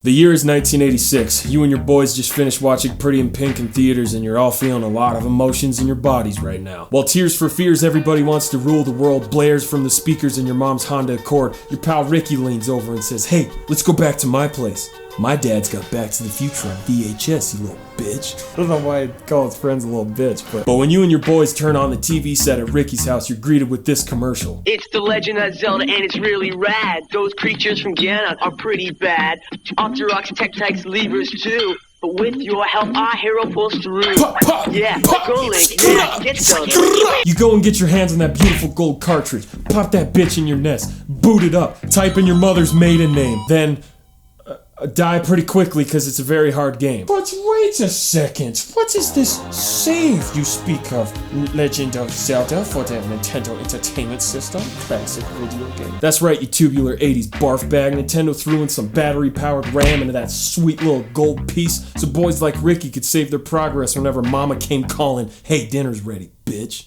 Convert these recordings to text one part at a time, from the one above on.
The year is 1986. You and your boys just finished watching Pretty in Pink in theaters and you're all feeling a lot of emotions in your bodies right now. While Tears for Fears Everybody Wants to Rule the World blares from the speakers in your mom's Honda Accord, your pal Ricky leans over and says, "Hey, let's go back to my place. My dad's got Back to the Future on VHS, you little bitch." I don't know why I'd call his friends a little bitch, but when you and your boys turn on the TV set at Ricky's house, you're greeted with this commercial. "It's the Legend of Zelda and it's really rad. Those creatures from Ganon are pretty bad. Octoroks, Tektites, Levers too. But with your help, our hero pulls through." Pop, pop, yeah, pop, go Link, yeah, get Zelda. You go and get your hands on that beautiful gold cartridge, pop that bitch in your nest, boot it up, type in your mother's maiden name, then die pretty quickly because it's a very hard game. But wait a second, what is this save you speak of? Legend of Zelda for the Nintendo Entertainment System? Classic video game. That's right, you tubular 80s barf bag. Nintendo threw in some battery-powered RAM into that sweet little gold piece so boys like Ricky could save their progress whenever mama came calling, "Hey, dinner's ready, bitch."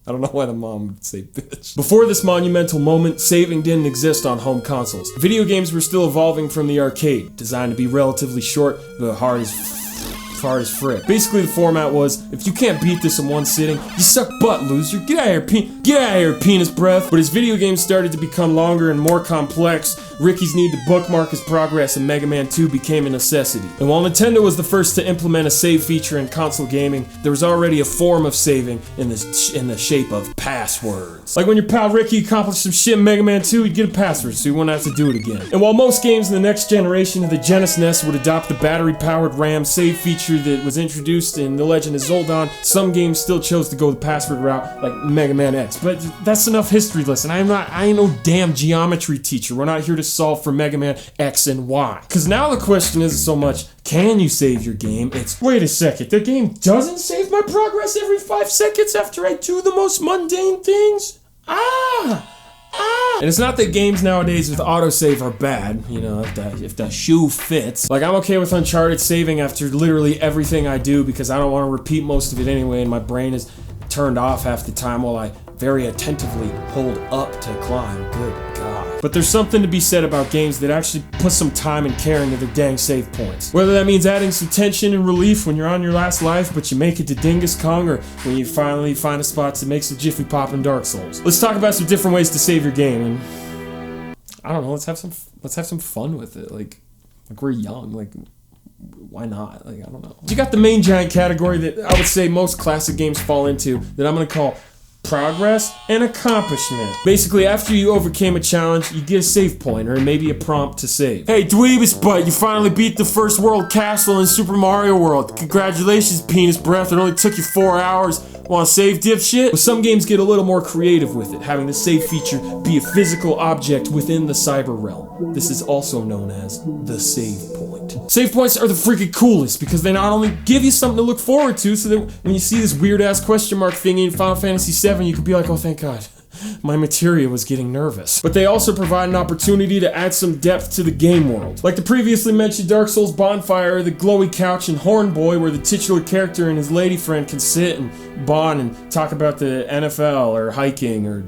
I don't know why the mom would say bitch. Before this monumental moment, saving didn't exist on home consoles. Video games were still evolving from the arcade, designed to be relatively short, but hard as frick. Basically, the format was, if you can't beat this in one sitting, you suck butt, loser. Get out of here, penis breath. But as video games started to become longer and more complex, Ricky's need to bookmark his progress in Mega Man 2 became a necessity. And while Nintendo was the first to implement a save feature in console gaming, there was already a form of saving in the shape of passwords. Like when your pal Ricky accomplished some shit in Mega Man 2, he'd get a password so he wouldn't have to do it again. And while most games in the next generation of the Genesis NES would adopt the battery-powered RAM save feature that was introduced in The Legend of Zelda, some games still chose to go the password route, like Mega Man X. But that's enough history lesson. I ain't no damn geometry teacher. We're not here to solve for Mega Man X and Y. Cause now the question isn't so much, can you save your game? It's, wait a second, the game doesn't save my progress every 5 seconds after I do the most mundane things? And it's not that games nowadays with autosave are bad, you know, if that shoe fits. Like, I'm okay with Uncharted saving after literally everything I do because I don't want to repeat most of it anyway, and my brain is turned off half the time while I very attentively hold up to climb. Good God. But there's something to be said about games that actually put some time and care into their dang save points. Whether that means adding some tension and relief when you're on your last life, but you make it to Dingus Kong, or when you finally find a spot that makes a jiffy pop in Dark Souls. Let's talk about some different ways to save your game, and I don't know, let's have some fun with it. Like we're young, like why not? Like, I don't know. You got the main giant category that I would say most classic games fall into, that I'm gonna call progress and accomplishment. Basically, after you overcame a challenge, you get a save point, or maybe a prompt to save. "Hey, dweebus butt, you finally beat the first world castle in Super Mario World. Congratulations, penis breath, it only took you 4 hours. Want to save, dipshit?" But some games get a little more creative with it, having the save feature be a physical object within the cyber realm. This is also known as the save point. Save points are the freaking coolest because they not only give you something to look forward to, so that when you see this weird ass question mark thingy in Final Fantasy VII, you could be like, "Oh, thank God. My materia was getting nervous." But they also provide an opportunity to add some depth to the game world. Like the previously mentioned Dark Souls Bonfire, the glowy couch, and Horn Boy, where the titular character and his lady friend can sit and bond and talk about the NFL or hiking or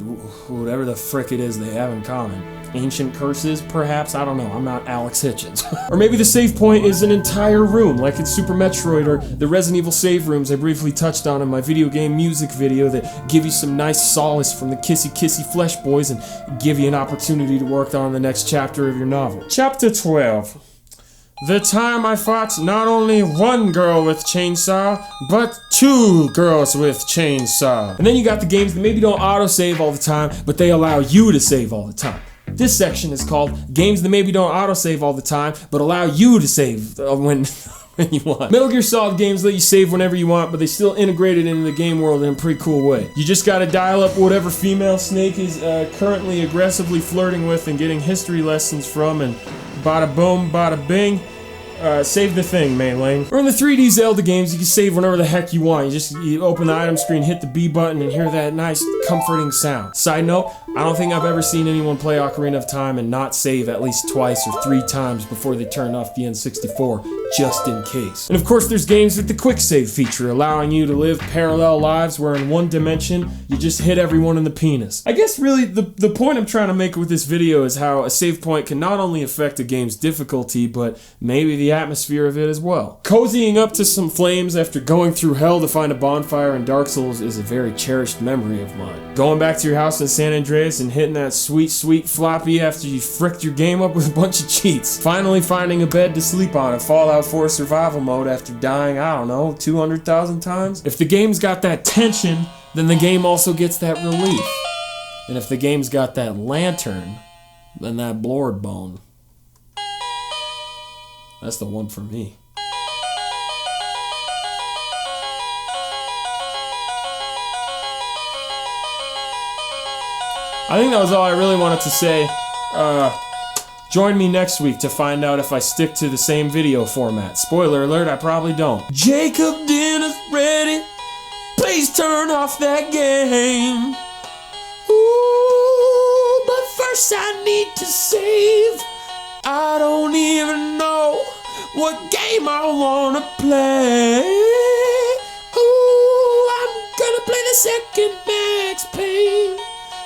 whatever the frick it is they have in common. Ancient curses, perhaps? I don't know. I'm not Alex Hitchens. Or maybe the save point is an entire room, like in Super Metroid or the Resident Evil save rooms I briefly touched on in my video game music video, that give you some nice solace from the kissy flesh boys and give you an opportunity to work on the next chapter of your novel. Chapter 12. The time I fought not only one girl with chainsaw, but 2 girls with chainsaw. And then you got the games that maybe don't autosave all the time, but they allow you to save all the time. This section is called games that maybe don't autosave all the time, but allow you to save when you want. Metal Gear Solid games let you save whenever you want, but they still integrate it into the game world in a pretty cool way. You just gotta dial up whatever female Snake is currently aggressively flirting with and getting history lessons from, and bada boom, bada bing. Save the thing, main lane. Or in the 3D Zelda games, you can save whenever the heck you want. You open the item screen, hit the B button, and hear that nice, comforting sound. Side note, I don't think I've ever seen anyone play Ocarina of Time and not save at least twice or 3 times before they turn off the N64, just in case. And of course there's games with the quick save feature, allowing you to live parallel lives where in one dimension, you just hit everyone in the penis. I guess really the point I'm trying to make with this video is how a save point can not only affect a game's difficulty, but maybe the atmosphere of it as well. Cozying up to some flames after going through hell to find a bonfire in Dark Souls is a very cherished memory of mine. Going back to your house in San Andreas and hitting that sweet, sweet floppy after you fricked your game up with a bunch of cheats. Finally finding a bed to sleep on in Fallout 4 survival mode after dying, I don't know, 200,000 times. If the game's got that tension, then the game also gets that relief. And if the game's got that lantern, then that blord bone. That's the one for me. I think that was all I really wanted to say. Join me next week to find out if I stick to the same video format. Spoiler alert, I probably don't. Jacob, dinner's ready. Please turn off that game. Ooh, but first I need to save. I don't even know what game I wanna play. Ooh, I'm gonna play the second Max Payne.